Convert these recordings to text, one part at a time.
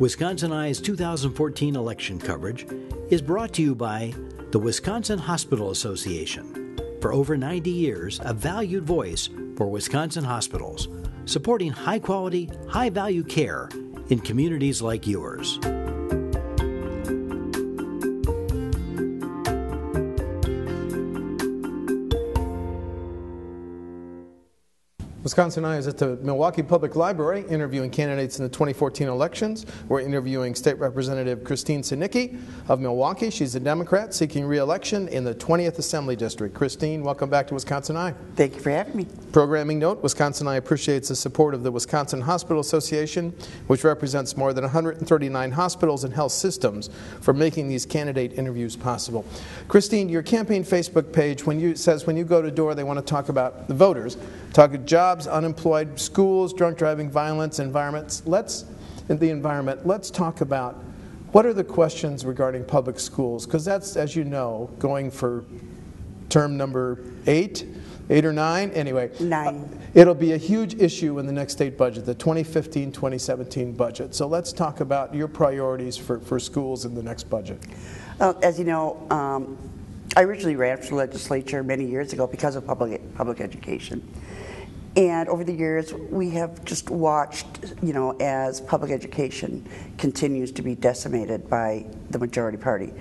Wisconsin Eye's 2014 election coverage is brought to you by the Wisconsin Hospital Association. For over 90 years, a valued voice for Wisconsin hospitals, supporting high-quality, high-value care in communities like yours. Wisconsin Eye is at the Milwaukee Public Library interviewing candidates in the 2014 elections. We're interviewing State Representative Christine Sinicki of Milwaukee. She's a Democrat seeking re-election in the 20th Assembly District. Christine, welcome back to Wisconsin Eye. Thank you for having me. Programming note, Wisconsin Eye appreciates the support of the Wisconsin Hospital Association, which represents more than 139 hospitals and health systems, for making these candidate interviews possible. Christine, your campaign Facebook page says when you go to door, they want to talk about the voters, talk about jobs, unemployed, schools, drunk driving, violence, environments. Let's talk about what are the questions regarding public schools, because that's, as you know, going for term number 8 or 9, anyway. 9. It'll be a huge issue in the next state budget, the 2015-2017 budget. So let's talk about your priorities for schools in the next budget. As you know, I originally ran for the legislature many years ago because of public education. And over the years, we have just watched, as public education continues to be decimated by the majority party.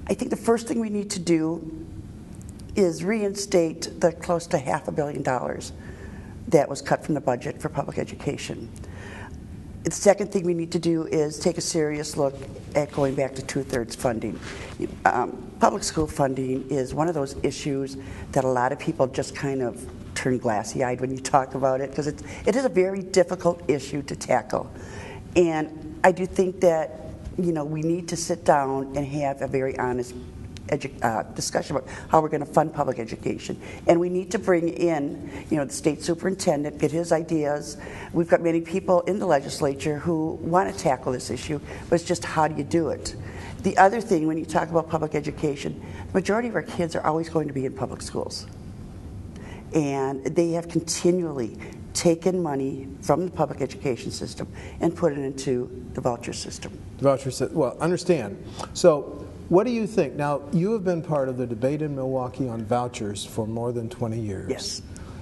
I think the first thing we need to do is reinstate the close to $500 million that was cut from the budget for public education. The second thing we need to do is take a serious look at going back to 2/3 funding. Public school funding is one of those issues that a lot of people just kind of turn glassy-eyed when you talk about it, because it is a very difficult issue to tackle. And I do think that we need to sit down and have a very honest discussion about how we're going to fund public education. And we need to bring in the state superintendent, get his ideas. We've got many people in the legislature who want to tackle this issue, but it's just how do you do it? The other thing, when you talk about public education, the majority of our kids are always going to be in public schools. And they have continually taken money from the public education system and put it into the voucher system. The voucher system, well, understand. So what do you think? Now, you have been part of the debate in Milwaukee on vouchers for more than 20 years. Yes.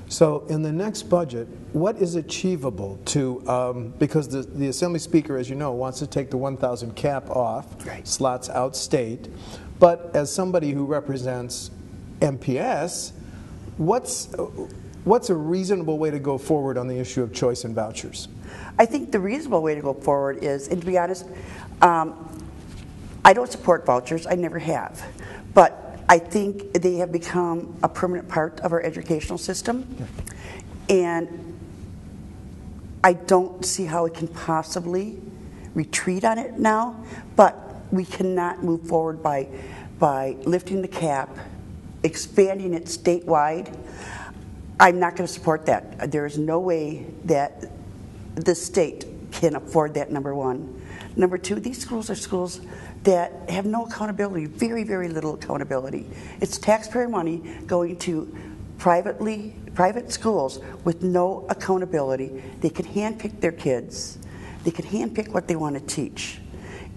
So in the next budget, what is achievable to, because the Assembly Speaker, as you know, wants to take the 1,000 cap off, right, slots out state, but as somebody who represents MPS, what's a reasonable way to go forward on the issue of choice and vouchers? I think the reasonable way to go forward is, and to be honest, I don't support vouchers, I never have, but I think they have become a permanent part of our educational system, and I don't see how we can possibly retreat on it now, but we cannot move forward by lifting the cap, expanding it statewide. I'm not going to support that. There is no way that the state can afford that, number one. Number two, these schools are schools that have no accountability, very, very little accountability. It's taxpayer money going to private schools with no accountability. They can handpick their kids. They can handpick what they want to teach.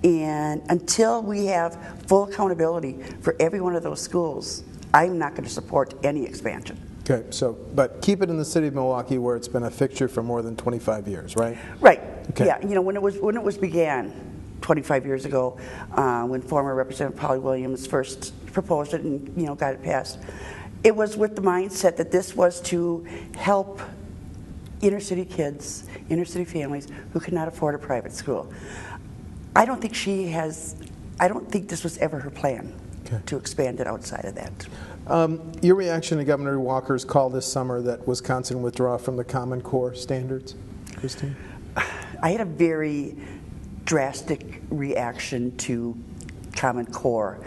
And until we have full accountability for every one of those schools, I'm not going to support any expansion. Okay, so, but keep it in the city of Milwaukee where it's been a fixture for more than 25 years, right? Right. Okay. Yeah, when it was began 25 years ago, when former Representative Polly Williams first proposed it and got it passed, it was with the mindset that this was to help inner city kids, inner city families who could not afford a private school. I don't think this was ever her plan, okay, to expand it outside of that. Your reaction to Governor Walker's call this summer that Wisconsin withdraw from the Common Core standards, Christine? I had a very drastic reaction to Common Core.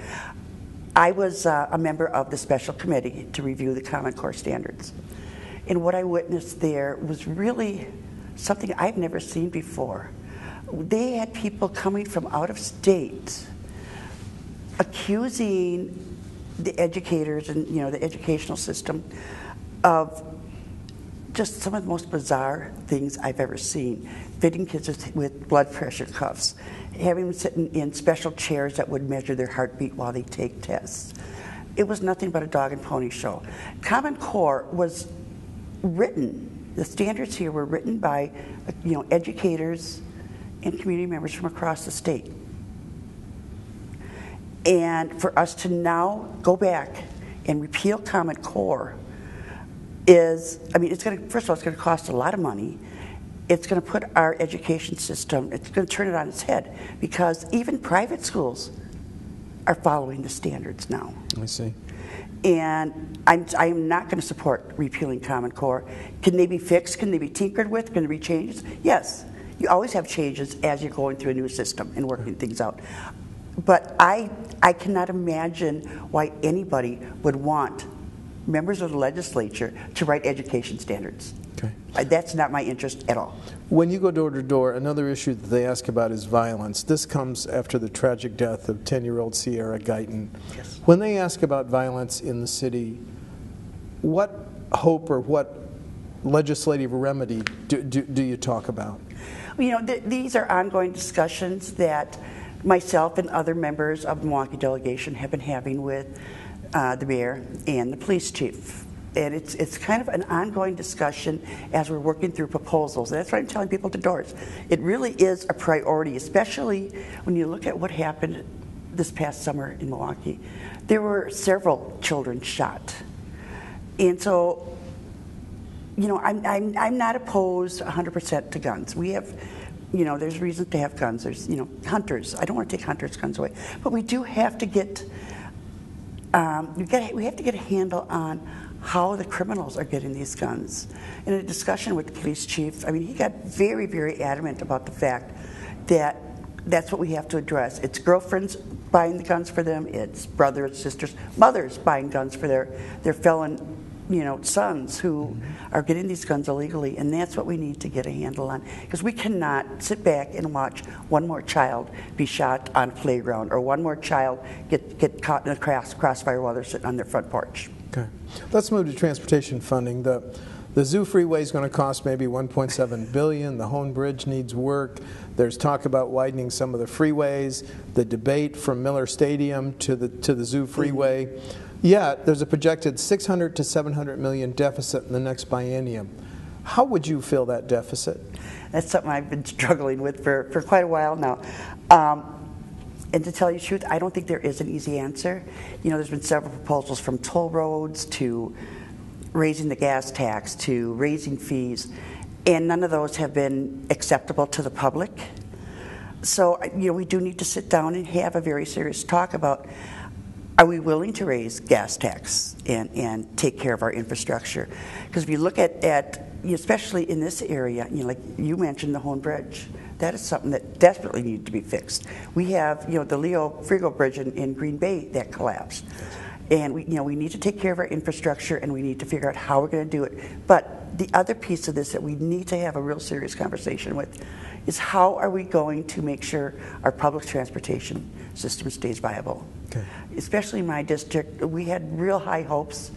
I was a member of the special committee to review the Common Core standards. And what I witnessed there was really something I've never seen before. They had people coming from out of state accusing the educators and the educational system of just some of the most bizarre things I've ever seen. Fitting kids with blood pressure cuffs, having them sitting in special chairs that would measure their heartbeat while they take tests. It was nothing but a dog and pony show. Common Core was written, the standards here were written by educators and community members from across the state. And for us to now go back and repeal Common Core is, it's going to, first of all, it's going to cost a lot of money. It's going to put our education system, it's going to turn it on its head, because even private schools are following the standards now. I see. And I am not going to support repealing Common Core. Can they be fixed? Can they be tinkered with? Can there be changes? Yes. You always have changes as you're going through a new system and working things out. But I cannot imagine why anybody would want members of the legislature to write education standards. Okay. That's not my interest at all. When you go door to door, another issue that they ask about is violence. This comes after the tragic death of 10-year-old Sierra Guyton. Yes. When they ask about violence in the city, what hope or what legislative remedy do you talk about? These are ongoing discussions that myself and other members of the Milwaukee delegation have been having with the mayor and the police chief. And it's kind of an ongoing discussion as we're working through proposals. And that's what I'm telling people at the doors. It really is a priority, especially when you look at what happened this past summer in Milwaukee. There were several children shot. And so, I'm not opposed 100% to guns. We have, there's reason to have guns. There's, hunters. I don't want to take hunters' guns away. But we do have to get, we have to get a handle on how the criminals are getting these guns. In a discussion with the police chief, he got very, very adamant about the fact that that's what we have to address. It's girlfriends buying the guns for them, it's brothers, sisters, mothers buying guns for their felon sons who are getting these guns illegally, and that's what we need to get a handle on. Because we cannot sit back and watch one more child be shot on a playground or one more child get caught in a crossfire while they're sitting on their front porch. Okay. Let's move to transportation funding. The Zoo Freeway is going to cost maybe $1.7 billion. The Hone Bridge needs work. There's talk about widening some of the freeways. The debate from Miller Stadium to the Zoo Freeway. Mm-hmm. Yet there's a projected $600 to $700 million deficit in the next biennium. How would you fill that deficit? That's something I've been struggling with for quite a while now. And to tell you the truth, I don't think there is an easy answer. There's been several proposals, from toll roads to raising the gas tax to raising fees, and none of those have been acceptable to the public. So, we do need to sit down and have a very serious talk about, are we willing to raise gas tax and take care of our infrastructure? Because if you look at especially in this area, like you mentioned, the Hone Bridge, that is something that desperately needs to be fixed. We have, the Leo Frigo Bridge in Green Bay that collapsed. And we need to take care of our infrastructure, and we need to figure out how we're going to do it. But the other piece of this that we need to have a real serious conversation with is, how are we going to make sure our public transportation system stays viable? Okay. Especially in my district, we had real high hopes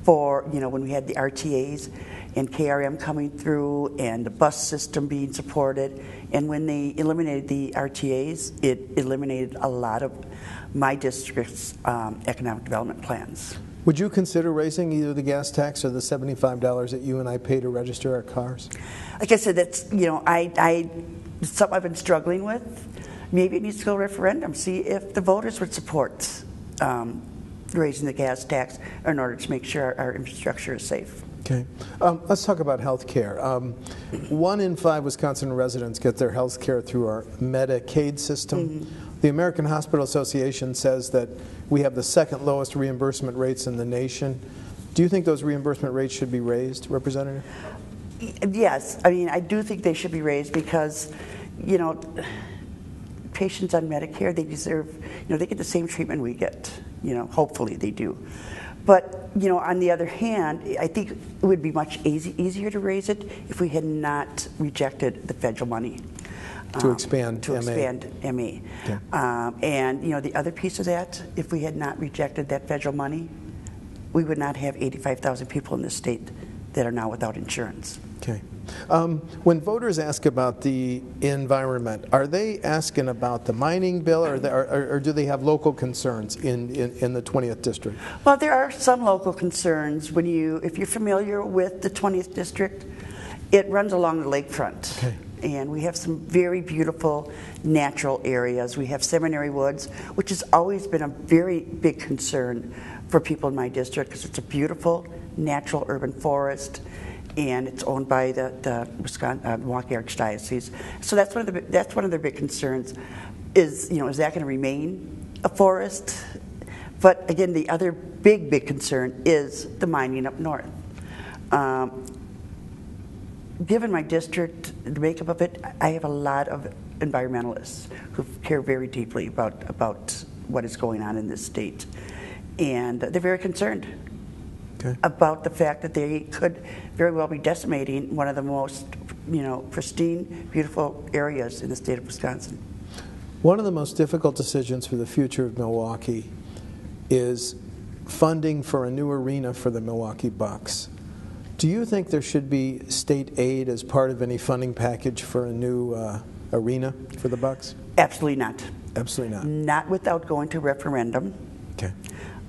for, when we had the RTAs and KRM coming through and the bus system being supported. And when they eliminated the RTAs, it eliminated a lot of my district's economic development plans. Would you consider raising either the gas tax or the $75 that you and I pay to register our cars? Like I said, that's, it's something I've been struggling with. Maybe it needs to go referendum, see if the voters would support raising the gas tax in order to make sure our infrastructure is safe. Okay. Let's talk about health care. 1 in 5 Wisconsin residents get their health care through our Medicaid system. Mm-hmm. The American Hospital Association says that we have the second lowest reimbursement rates in the nation. Do you think those reimbursement rates should be raised, Representative? Yes. I do think they should be raised because, patients on Medicare, they deserve, they get the same treatment we get. Hopefully they do. But, on the other hand, I think it would be much easier to raise it if we had not rejected the federal money. To expand MA. Okay. And, the other piece of that, if we had not rejected that federal money, we would not have 85,000 people in this state that are now without insurance. Okay. When voters ask about the environment, are they asking about the mining bill, or do they have local concerns in the 20th district? Well, there are some local concerns. If you're familiar with the 20th district, it runs along the lakefront. Okay. And we have some very beautiful natural areas. We have Seminary Woods, which has always been a very big concern for people in my district because it's a beautiful natural urban forest, and it's owned by the Milwaukee Archdiocese. So that's one of their big concerns. Is that going to remain a forest? But again, the other big concern is the mining up north. Given my district, the makeup of it, I have a lot of environmentalists who care very deeply about what is going on in this state. And they're very concerned about the fact that they could very well be decimating one of the most pristine, beautiful areas in the state of Wisconsin. One of the most difficult decisions for the future of Milwaukee is funding for a new arena for the Milwaukee Bucks. Do you think there should be state aid as part of any funding package for a new arena for the Bucks? Absolutely not. Absolutely not. Not without going to referendum. Okay.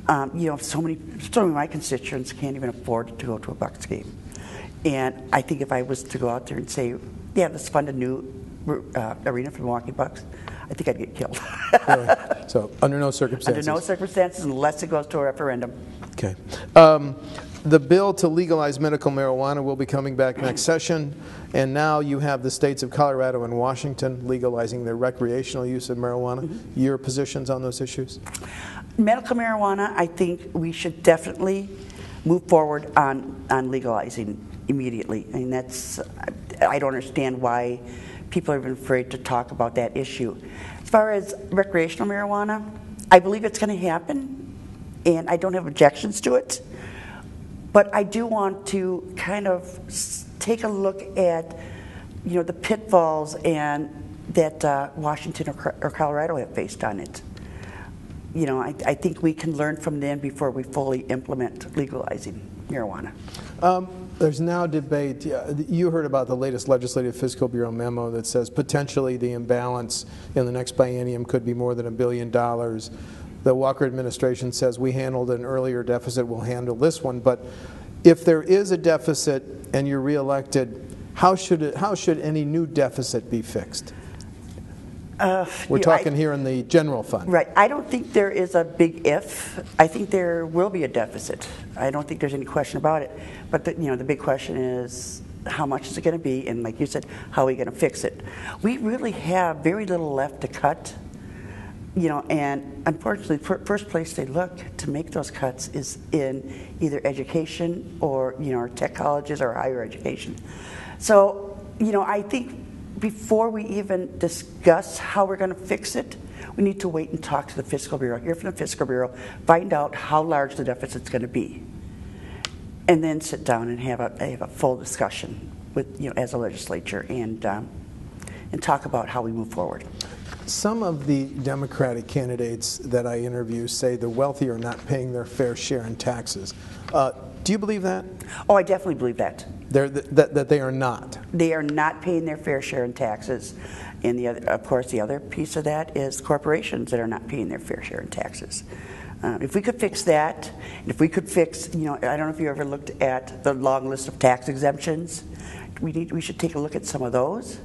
So many of my constituents can't even afford to go to a Bucks game. And I think if I was to go out there and say, yeah, let's fund a new arena for the Milwaukee Bucks, I think I'd get killed. Really? So under no circumstances? Under no circumstances unless it goes to a referendum. Okay. The bill to legalize medical marijuana will be coming back next session, and now you have the states of Colorado and Washington legalizing their recreational use of marijuana. Mm-hmm. Your positions on those issues? Medical marijuana, I think we should definitely move forward on legalizing immediately. I mean, I don't understand why people are even afraid to talk about that issue. As far as recreational marijuana, I believe it's going to happen, and I don't have objections to it. But I do want to kind of take a look at, the pitfalls and that Washington or Colorado have faced on it. I think we can learn from them before we fully implement legalizing marijuana. There's now debate. You heard about the latest Legislative Fiscal Bureau memo that says potentially the imbalance in the next biennium could be more than $1 billion. The Walker administration says we handled an earlier deficit, we'll handle this one. But if there is a deficit and you're reelected, how should any new deficit be fixed? We're talking here in the general fund. Right. I don't think there is a big if. I think there will be a deficit. I don't think there's any question about it. But the big question is, how much is it going to be? And like you said, how are we going to fix it? We really have very little left to cut. And unfortunately, first place they look to make those cuts is in either education or, our tech colleges or higher education. So, I think before we even discuss how we're going to fix it, we need to wait and talk to the Fiscal Bureau, hear from the Fiscal Bureau, find out how large the deficit's going to be, and then sit down and have a full discussion with, as a legislature and talk about how we move forward. Some of the Democratic candidates that I interview say the wealthy are not paying their fair share in taxes. Do you believe that? Oh, I definitely believe that. That they are not. They are not paying their fair share in taxes. And of course, the other piece of that is corporations that are not paying their fair share in taxes. If we could fix that, and if we could fix, I don't know if you ever looked at the long list of tax exemptions. We should take a look at some of those.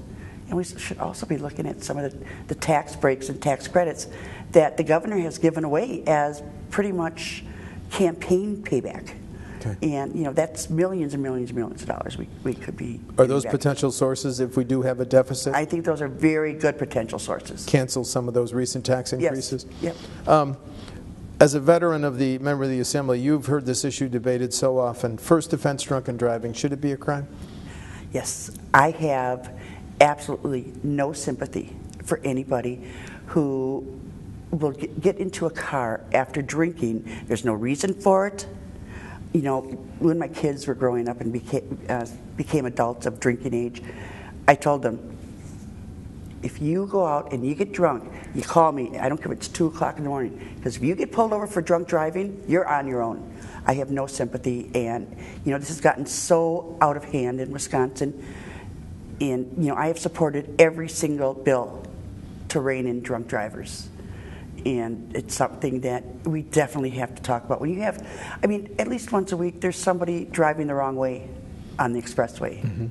And we should also be looking at some of the tax breaks and tax credits that the governor has given away as pretty much campaign payback. Okay. And that's millions and millions and millions of dollars we could be. Are those potential sources if we do have a deficit? I think those are very good potential sources. Cancel some of those recent tax increases? Yes. Yep. As a veteran member of the Assembly, you've heard this issue debated so often. First offense drunken driving, should it be a crime? Yes. I have absolutely no sympathy for anybody who will get into a car after drinking. There's no reason for it. When my kids were growing up and became adults of drinking age, I told them, if you go out and you get drunk, you call me. I don't care if it's 2 o'clock in the morning. Because if you get pulled over for drunk driving, you're on your own. I have no sympathy. And, this has gotten so out of hand in Wisconsin. And, I have supported every single bill to rein in drunk drivers. And it's something that we definitely have to talk about. When you have, at least once a week, there's somebody driving the wrong way on the expressway. Mm-hmm.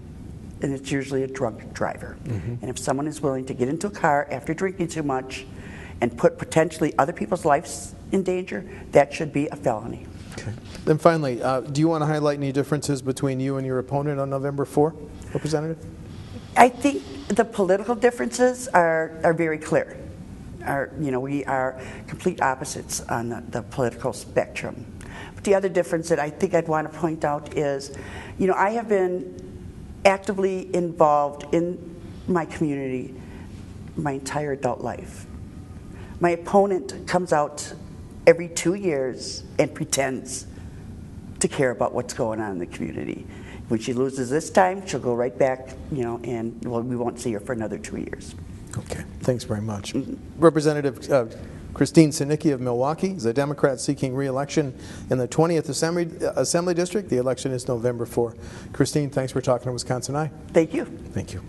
And it's usually a drunk driver. Mm-hmm. And if someone is willing to get into a car after drinking too much and put potentially other people's lives in danger, that should be a felony. Okay. Then finally, do you want to highlight any differences between you and your opponent on November 4, Representative? I think the political differences are very clear. We are complete opposites on the political spectrum. But the other difference that I think I'd want to point out is, I have been actively involved in my community my entire adult life. My opponent comes out every 2 years and pretends to care about what's going on in the community. When she loses this time, she'll go right back, and we won't see her for another 2 years. Okay, thanks very much. Mm-hmm. Representative Christine Sinicki of Milwaukee is a Democrat seeking re-election in the 20th Assembly District. The election is November 4. Christine, thanks for talking to Wisconsin Eye. Thank you. Thank you.